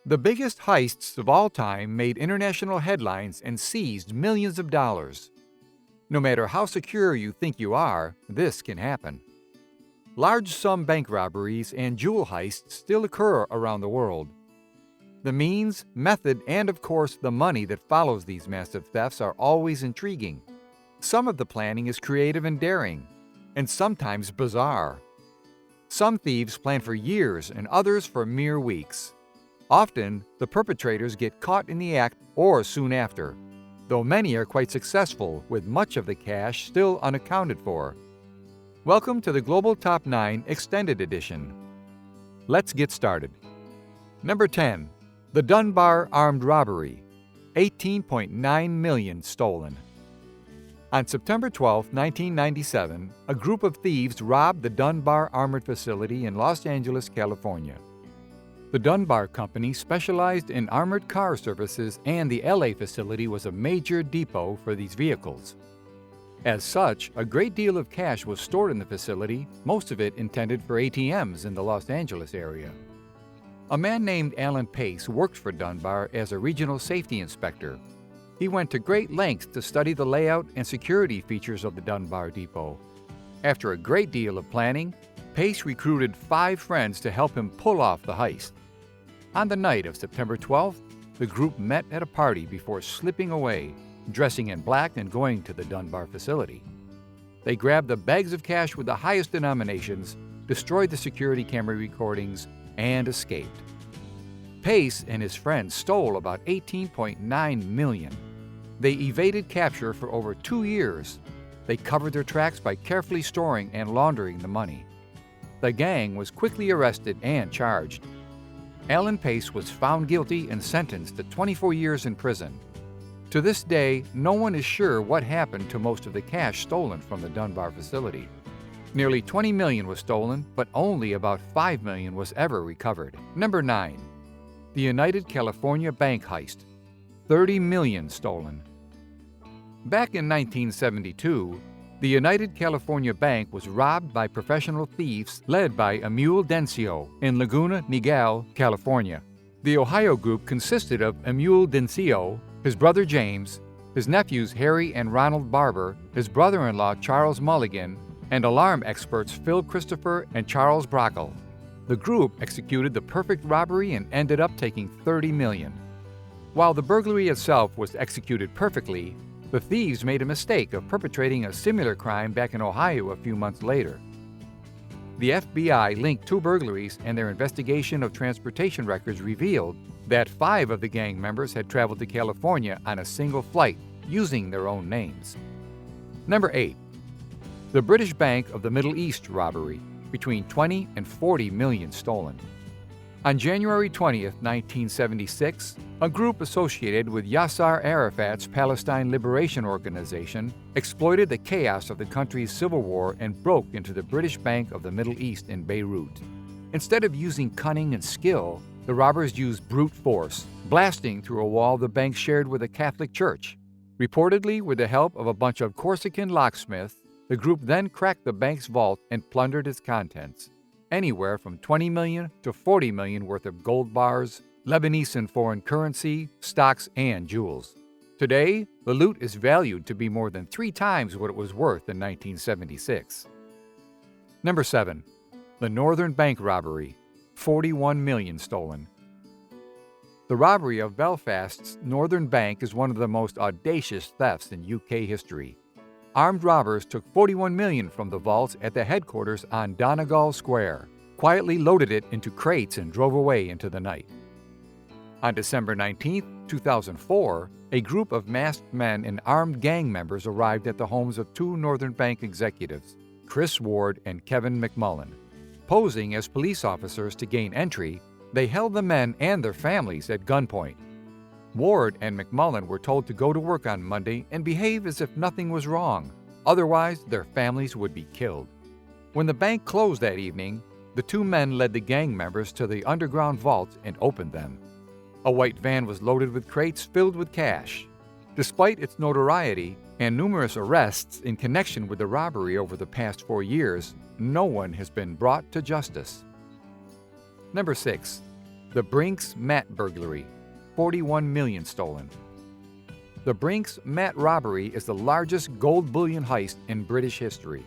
The biggest heists of all time made international headlines and seized millions of dollars. No matter how secure you think you are, this can happen. Large-sum bank robberies and jewel heists still occur around the world. The means, method, and of course the money that follows these massive thefts are always intriguing. Some of the planning is creative and daring, and sometimes bizarre. Some thieves plan for years and others for mere weeks. Often, the perpetrators get caught in the act or soon after, though many are quite successful with much of the cash still unaccounted for. Welcome to the Global Top 9 Extended Edition. Let's get started. Number 10. The Dunbar Armed Robbery. 18.9 million stolen. On September 12, 1997, a group of thieves robbed the Dunbar Armored Facility in Los Angeles, California. The Dunbar Company specialized in armored car services, and the LA facility was a major depot for these vehicles. As such, a great deal of cash was stored in the facility, most of it intended for ATMs in the Los Angeles area. A man named Alan Pace worked for Dunbar as a regional safety inspector. He went to great lengths to study the layout and security features of the Dunbar depot. After a great deal of planning, Pace recruited 5 friends to help him pull off the heist. On the night of September 12th, the group met at a party before slipping away, dressing in black and going to the Dunbar facility. They grabbed the bags of cash with the highest denominations, destroyed the security camera recordings, and escaped. Pace and his friends stole about $18.9 million. They evaded capture for over 2 years. They covered their tracks by carefully storing and laundering the money. The gang was quickly arrested and charged. Alan Pace was found guilty and sentenced to 24 years in prison. To this day, no one is sure what happened to most of the cash stolen from the Dunbar facility. Nearly $20 million was stolen, but only about $5 million was ever recovered. Number 9. The United California Bank Heist. 30 million stolen. Back in 1972, the United California Bank was robbed by professional thieves led by Emil Dencio in Laguna Niguel, California. The Ohio group consisted of Emil Dencio, his brother James, his nephews Harry and Ronald Barber, his brother-in-law Charles Mulligan, and alarm experts Phil Christopher and Charles Brockle. The group executed the perfect robbery and ended up taking $30 million. While the burglary itself was executed perfectly, the thieves made a mistake of perpetrating a similar crime back in Ohio a few months later. The FBI linked 2 burglaries, and their investigation of transportation records revealed that 5 of the gang members had traveled to California on a single flight using their own names. Number 8. The British Bank of the Middle East robbery. Between 20 and 40 million stolen. On January 20, 1976, a group associated with Yasser Arafat's Palestine Liberation Organization exploited the chaos of the country's civil war and broke into the British Bank of the Middle East in Beirut. Instead of using cunning and skill, the robbers used brute force, blasting through a wall the bank shared with a Catholic church. Reportedly with the help of a bunch of Corsican locksmiths, the group then cracked the bank's vault and plundered its contents. Anywhere from 20 million to 40 million worth of gold bars, Lebanese and foreign currency, stocks, and jewels. Today, the loot is valued to be more than 3 times what it was worth in 1976. Number 7. The Northern Bank Robbery. 41 million stolen. The robbery of Belfast's Northern Bank is one of the most audacious thefts in UK history. Armed robbers took 41 million from the vaults at the headquarters on Donegal Square, quietly loaded it into crates and drove away into the night. On December 19, 2004, a group of masked men and armed gang members arrived at the homes of 2 Northern Bank executives, Chris Ward and Kevin McMullen. Posing as police officers to gain entry, they held the men and their families at gunpoint. Ward and McMullen were told to go to work on Monday and behave as if nothing was wrong. Otherwise, their families would be killed. When the bank closed that evening, the 2 men led the gang members to the underground vault and opened them. A white van was loaded with crates filled with cash. Despite its notoriety and numerous arrests in connection with the robbery over the past 4 years, no one has been brought to justice. Number 6. The Brinks mat burglary, 41 million stolen. The Brinks mat robbery is the largest gold bullion heist in British history.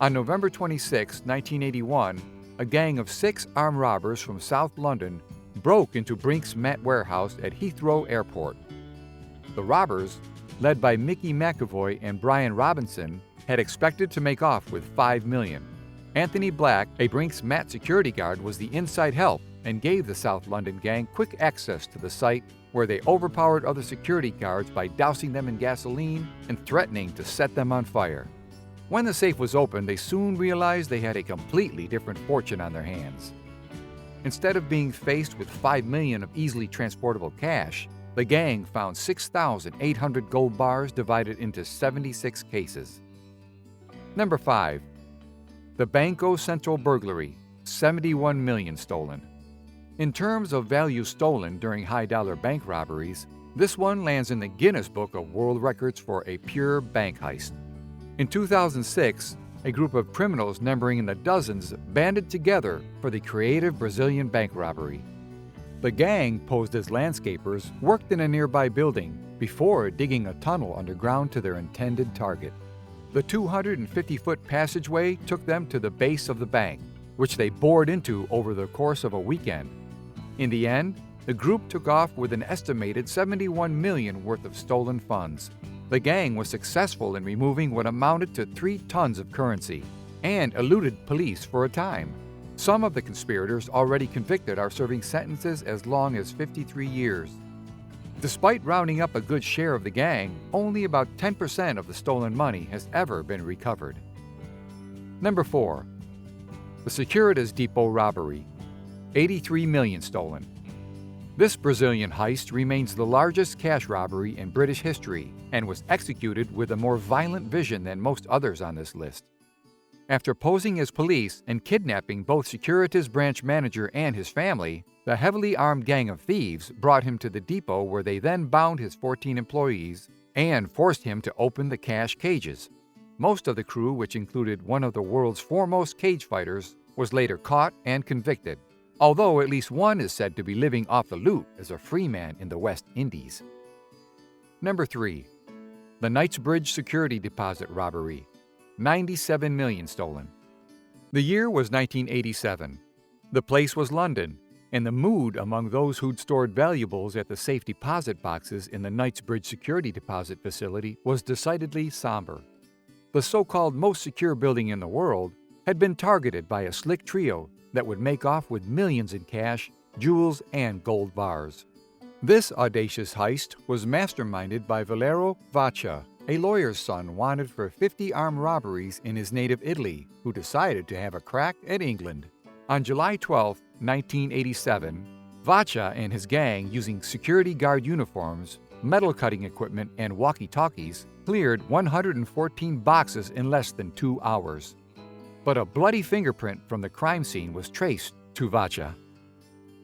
On November 26, 1981, a gang of 6 armed robbers from South London broke into Brinks mat warehouse at Heathrow Airport. The robbers, led by Mickey McAvoy and Brian Robinson, had expected to make off with $5 million. Anthony Black, a Brinks mat security guard, was the inside help and gave the South London gang quick access to the site, where they overpowered other security guards by dousing them in gasoline and threatening to set them on fire. When the safe was opened, they soon realized they had a completely different fortune on their hands. Instead of being faced with $5 million of easily transportable cash, the gang found 6,800 gold bars divided into 76 cases. Number 5. The Banco Central burglary, 71 million stolen. In terms of value stolen during high-dollar bank robberies, this one lands in the Guinness Book of World Records for a pure bank heist. In 2006, a group of criminals numbering in the dozens banded together for the creative Brazilian bank robbery. The gang, posed as landscapers, worked in a nearby building before digging a tunnel underground to their intended target. The 250-foot passageway took them to the base of the bank, which they bored into over the course of a weekend. In the end, the group took off with an estimated $71 million worth of stolen funds. The gang was successful in removing what amounted to 3 tons of currency and eluded police for a time. Some of the conspirators already convicted are serving sentences as long as 53 years. Despite rounding up a good share of the gang, only about 10% of the stolen money has ever been recovered. Number 4. The Securities Depot robbery, 83 million stolen. This Brazilian heist remains the largest cash robbery in British history and was executed with a more violent vision than most others on this list. After posing as police and kidnapping both Securities branch manager and his family, the heavily armed gang of thieves brought him to the depot, where they then bound his 14 employees and forced him to open the cash cages. Most of the crew, which included one of the world's foremost cage fighters, was later caught and convicted, although at least one is said to be living off the loot as a free man in the West Indies. Number 3. The Knightsbridge security deposit robbery, 97 million stolen. The year was 1987. The place was London, and the mood among those who'd stored valuables at the safe deposit boxes in the Knightsbridge security deposit facility was decidedly somber. The so-called most secure building in the world had been targeted by a slick trio that would make off with millions in cash, jewels, and gold bars. This audacious heist was masterminded by Valerio Vacca, a lawyer's son wanted for 50 armed robberies in his native Italy, who decided to have a crack at England. On July 12, 1987, Vacca and his gang, using security guard uniforms, metal-cutting equipment, and walkie-talkies, cleared 114 boxes in less than 2 hours. But a bloody fingerprint from the crime scene was traced to Vacca.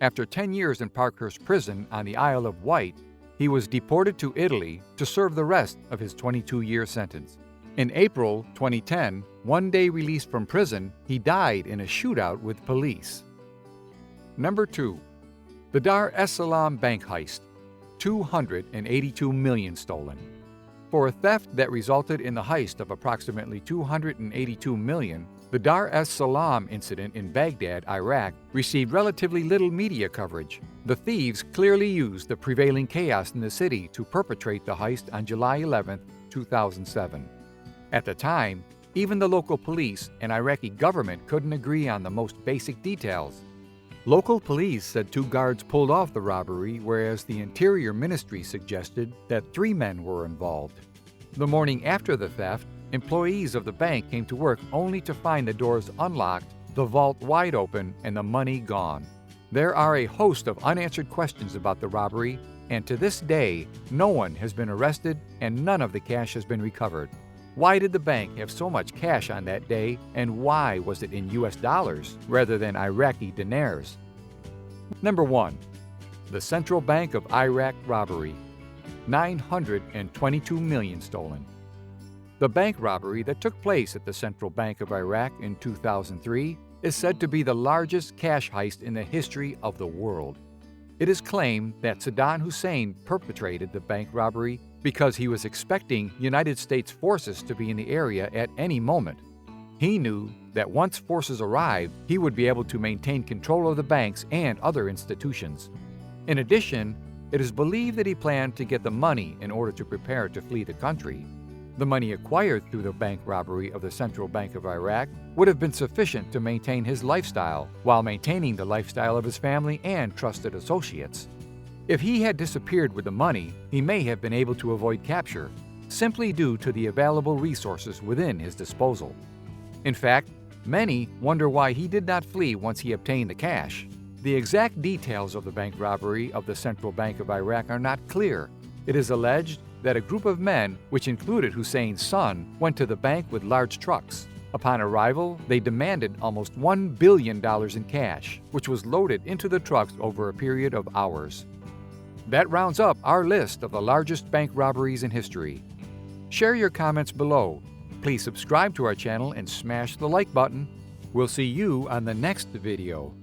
After 10 years in Parkhurst Prison on the Isle of Wight, he was deported to Italy to serve the rest of his 22-year sentence. In April 2010, one day released from prison, he died in a shootout with police. Number 2. The Dar es Salaam bank heist, 282 million stolen. For a theft that resulted in the heist of approximately 282 million, the Dar es Salaam incident in Baghdad, Iraq, received relatively little media coverage. The thieves clearly used the prevailing chaos in the city to perpetrate the heist on July 11, 2007. At the time, even the local police and Iraqi government couldn't agree on the most basic details. Local police said 2 guards pulled off the robbery, whereas the Interior Ministry suggested that 3 men were involved. The morning after the theft, employees of the bank came to work only to find the doors unlocked, the vault wide open, and the money gone. There are a host of unanswered questions about the robbery, and to this day, no one has been arrested and none of the cash has been recovered. Why did the bank have so much cash on that day, and why was it in US dollars rather than Iraqi dinars? Number 1. The Central Bank of Iraq robbery, 922 million stolen. The bank robbery that took place at the Central Bank of Iraq in 2003 is said to be the largest cash heist in the history of the world. It is claimed that Saddam Hussein perpetrated the bank robbery because he was expecting United States forces to be in the area at any moment. He knew that once forces arrived, he would be able to maintain control of the banks and other institutions. In addition, it is believed that he planned to get the money in order to prepare to flee the country. The money acquired through the bank robbery of the Central Bank of Iraq would have been sufficient to maintain his lifestyle while maintaining the lifestyle of his family and trusted associates. If he had disappeared with the money, he may have been able to avoid capture, simply due to the available resources within his disposal. In fact, many wonder why he did not flee once he obtained the cash. The exact details of the bank robbery of the Central Bank of Iraq are not clear. It is alleged that a group of men, which included Hussein's son, went to the bank with large trucks. Upon arrival, they demanded almost $1 billion in cash, which was loaded into the trucks over a period of hours. That rounds up our list of the largest bank robberies in history. Share your comments below. Please subscribe to our channel and smash the like button. We'll see you on the next video.